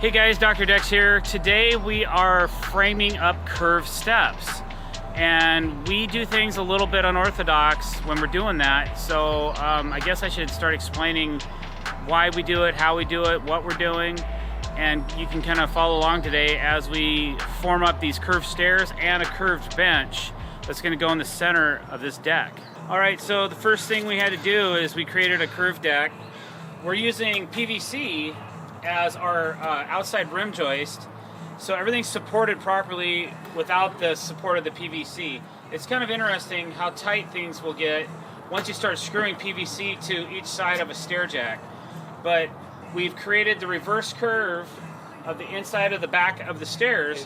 Hey guys, Dr. Decks here. Today we are framing up curved steps. And we do things a little bit unorthodox when we're doing that. So I guess I should start explaining why we do it, how we do it, what we're doing. And you can kind of follow along today as we form up these curved stairs and a curved bench that's going to go in the center of this deck. All right, so the first thing we had to do is we created a curved deck. We're using PVC as our outside rim joist, so everything's supported properly without the support of the PVC. It's kind of interesting how tight things will get once you start screwing PVC to each side of a stair jack. But we've created the reverse curve of the inside of the back of the stairs,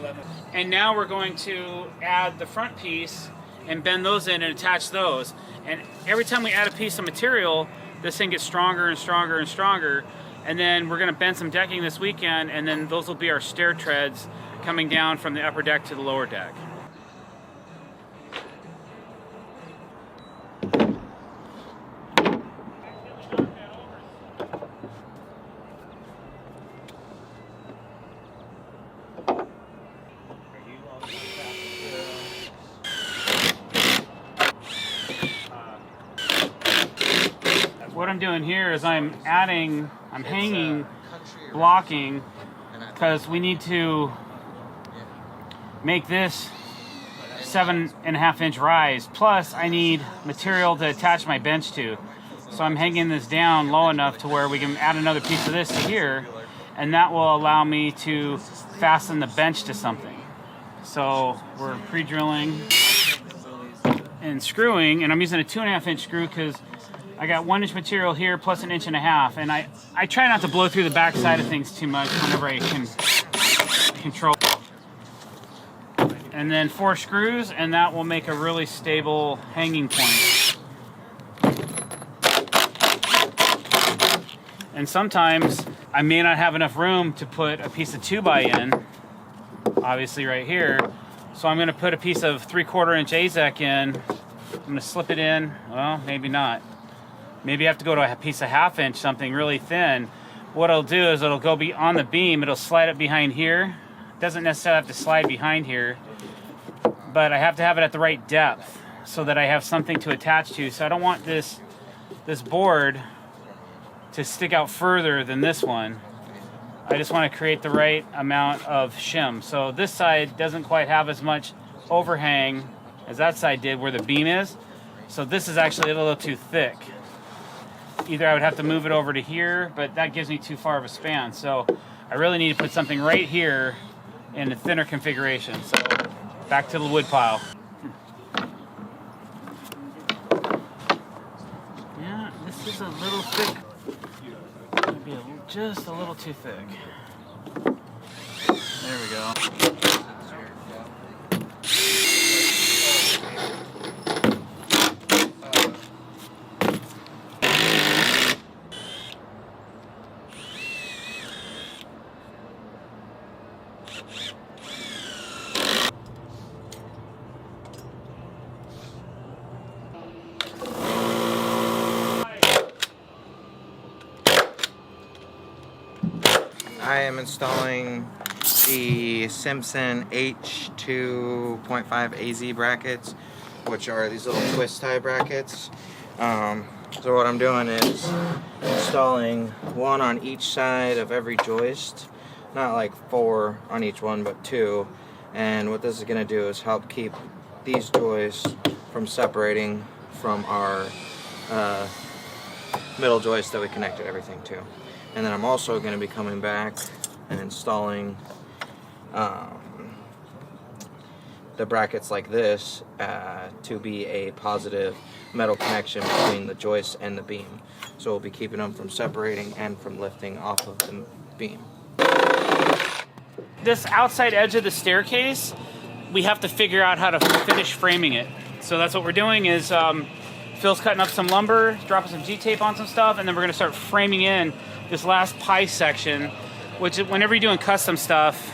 and now we're going to add the front piece and bend those in and attach those. And every time we add a piece of material, this thing gets stronger and stronger and stronger. And then we're going to bend some decking this weekend, and then those will be our stair treads coming down from the upper deck to the lower deck. What I'm doing here is I'm hanging, blocking, because we need to make this 7.5 inch rise. Plus, I need material to attach my bench to. So I'm hanging this down low enough to where we can add another piece of this to here, and that will allow me to fasten the bench to something. So we're pre-drilling and screwing, and I'm using a 2.5 inch screw because I got 1 inch material here plus 1.5 inches, and I try not to blow through the back side of things too much whenever I can control. And then 4 screws, and that will make a really stable hanging point. And sometimes I may not have enough room to put a piece of 2x in, obviously right here. So I'm going to put a piece of 3/4 inch AZEK in. I'm going to slip it in. Well, maybe not. Maybe I have to go to a piece of 1/2 inch, something really thin. What it'll do is it'll go on the beam, it'll slide it behind here. It doesn't necessarily have to slide behind here, but I have to have it at the right depth so that I have something to attach to. So I don't want this board to stick out further than this one. I just want to create the right amount of shim. So this side doesn't quite have as much overhang as that side did where the beam is. So this is actually a little too thick. Either I would have to move it over to here, but that gives me too far of a span. So I really need to put something right here in a thinner configuration. So back to the wood pile. Yeah, this is a little thick. Maybe just a little too thick. There we go. I am installing the Simpson H2.5 AZ brackets, which are these little twist tie brackets. So what I'm doing is installing 1 on each side of every joist, not like 4 on each one, but 2. And what this is going to do is help keep these joists from separating from our middle joist that we connected everything to. And then I'm also going to be coming back and installing the brackets like this to be a positive metal connection between the joist and the beam. So we'll be keeping them from separating and from lifting off of the beam. This outside edge of the staircase, we have to figure out how to finish framing it. So that's what we're doing is Phil's cutting up some lumber, dropping some G-tape on some stuff, and then we're going to start framing in this last pie section, which whenever you're doing custom stuff,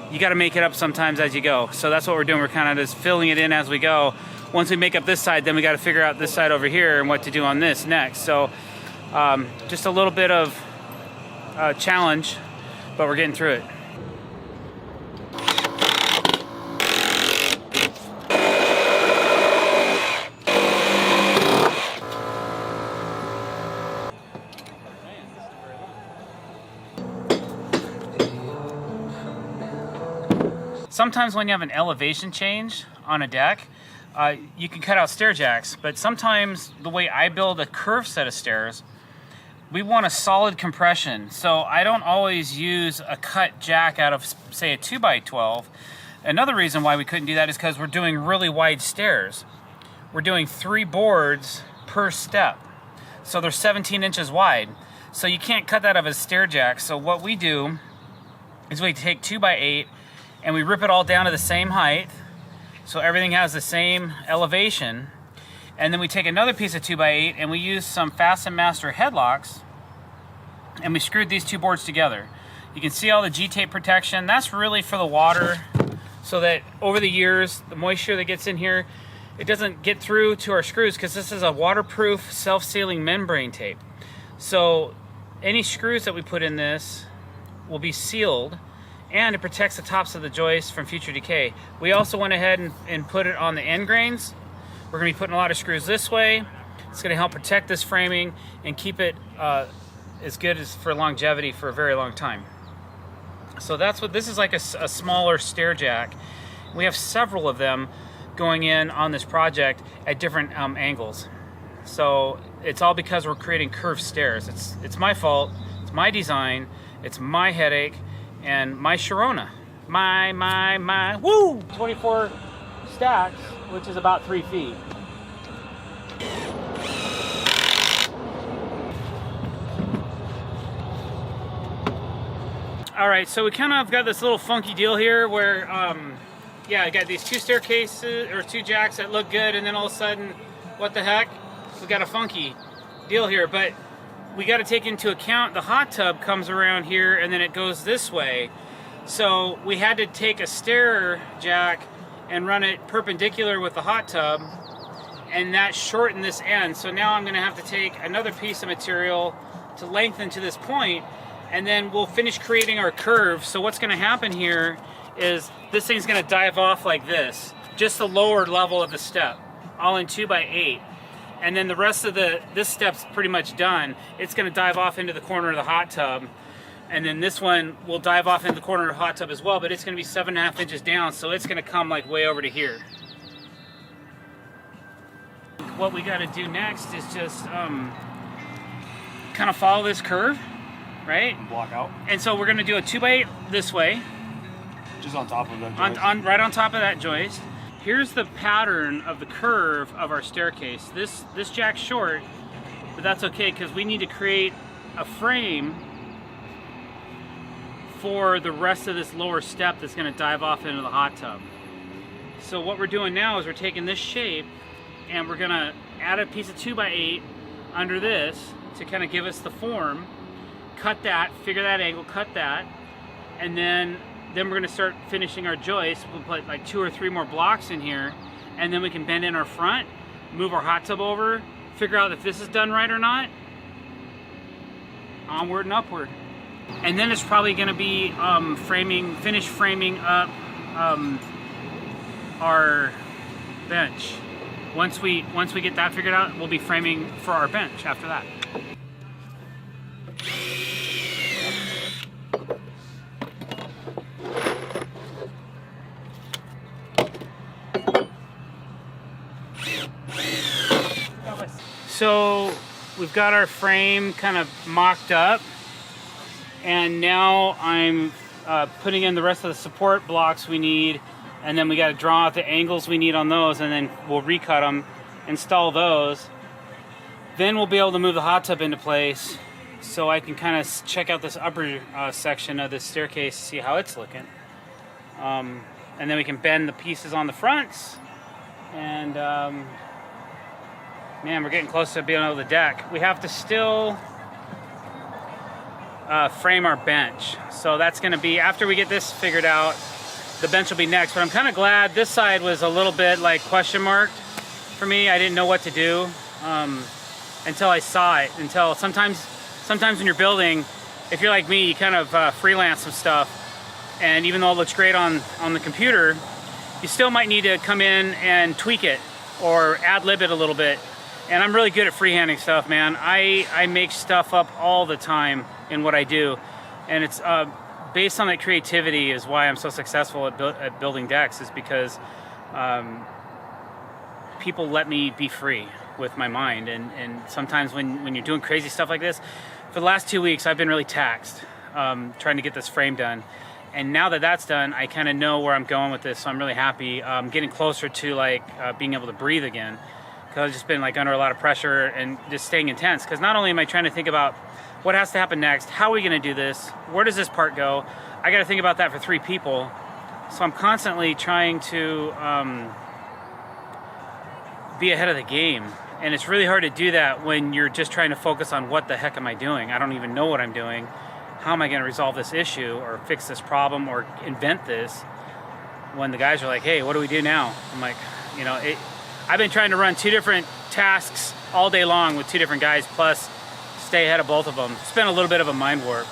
you got to make it up sometimes as you go. So that's what we're doing. We're kind of just filling it in as we go. Once we make up this side, then we got to figure out this side over here and what to do on this next. So just a little bit of challenge but we're getting through it. Sometimes when you have an elevation change on a deck, you can cut out stair jacks, but sometimes the way I build a curved set of stairs, we want a solid compression. So I don't always use a cut jack out of, say, a 2x12. Another reason why we couldn't do that is because we're doing really wide stairs. We're doing 3 boards per step. So they're 17 inches wide. So you can't cut that out of a stair jack. So what we do is we take 2x8 and we rip it all down to the same height, so everything has the same elevation. And then we take another piece of 2x8 and we use some Fasten Master headlocks, and we screwed these 2 boards together. You can see all the G-tape protection. That's really for the water, so that over the years, the moisture that gets in here, it doesn't get through to our screws, because this is a waterproof, self-sealing membrane tape. So any screws that we put in this will be sealed, and it protects the tops of the joists from future decay. We also went ahead and put it on the end grains. We're going to be putting a lot of screws this way. It's going to help protect this framing and keep it as good as for longevity for a very long time. So that's what this is, like a smaller stair jack. We have several of them going in on this project at different angles. So it's all because we're creating curved stairs. It's my fault. It's my design. It's my headache. And my Sharona, my, woo! 24 stacks, which is about 3 feet. All right, so we kind of got this little funky deal here where, yeah, I got these 2 staircases, or 2 jacks that look good, and then all of a sudden, what the heck? We got a funky deal here, but we got to take into account the hot tub comes around here and then it goes this way. So we had to take a stair jack and run it perpendicular with the hot tub, and that shortened this end. So now I'm going to have to take another piece of material to lengthen to this point, and then we'll finish creating our curve. So what's going to happen here is this thing's going to dive off like this, just the lower level of the step, all in 2x8. And then the rest of this step's pretty much done. It's going to dive off into the corner of the hot tub. And then this one will dive off into the corner of the hot tub as well, but it's going to be 7.5 inches down, so it's going to come like way over to here. What we got to do next is just kind of follow this curve, right? And block out. And so we're going to do a 2x8 this way. Just on top of that joist. Right on top of that joist. Here's the pattern of the curve of our staircase. This jack's short, but that's okay because we need to create a frame for the rest of this lower step that's going to dive off into the hot tub. So what we're doing now is we're taking this shape and we're going to add a piece of 2x8 under this to kind of give us the form. Cut that, figure that angle, cut that, and then we're going to start finishing our joist. We'll put like 2 or 3 more blocks in here, and then we can bend in our front, move our hot tub over, figure out if this is done right or not. Onward and upward. And then it's probably going to be finish framing up our bench. Once we get that figured out, we'll be framing for our bench after that. So we've got our frame kind of mocked up, and now I'm putting in the rest of the support blocks we need, and then we got to draw out the angles we need on those, and then we'll recut them, install those. Then we'll be able to move the hot tub into place, so I can kind of check out this upper section of this staircase, see how it's looking. And then we can bend the pieces on the fronts, and man, we're getting close to being able to deck. We have to still frame our bench. So that's going to be, after we get this figured out, the bench will be next. But I'm kind of glad this side was a little bit like question marked for me. I didn't know what to do until I saw it. Sometimes when you're building, if you're like me, you kind of freelance some stuff, and even though it looks great on the computer, you still might need to come in and tweak it or ad-lib it a little bit. And I'm really good at freehanding stuff, man. I make stuff up all the time in what I do, and it's based on that creativity is why I'm so successful at building decks, is because people let me be free with my mind. And sometimes when you're doing crazy stuff like this, for the last 2 weeks I've been really taxed trying to get this frame done. And now that that's done, I kind of know where I'm going with this, so I'm really happy. Getting closer to like being able to breathe again, because I've just been like under a lot of pressure and just staying intense. Because not only am I trying to think about what has to happen next, how are we going to do this, where does this part go, I got to think about that for 3 people. So I'm constantly trying to be ahead of the game. And it's really hard to do that when you're just trying to focus on what the heck am I doing? I don't even know what I'm doing. How am I going to resolve this issue or fix this problem or invent this, when the guys are like, hey, what do we do now? I'm like, you know, I've been trying to run 2 different tasks all day long with 2 different guys, plus stay ahead of both of them. It's been a little bit of a mind warp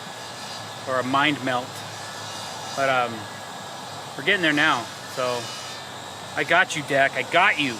or a mind melt, but we're getting there now. So I got you, deck. I got you.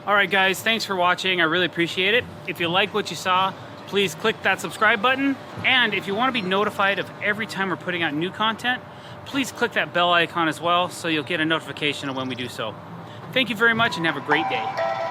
Alright guys, thanks for watching. I really appreciate it. If you like what you saw, please click that subscribe button. And if you want to be notified of every time we're putting out new content, please click that bell icon as well, so you'll get a notification of when we do so. Thank you very much and have a great day.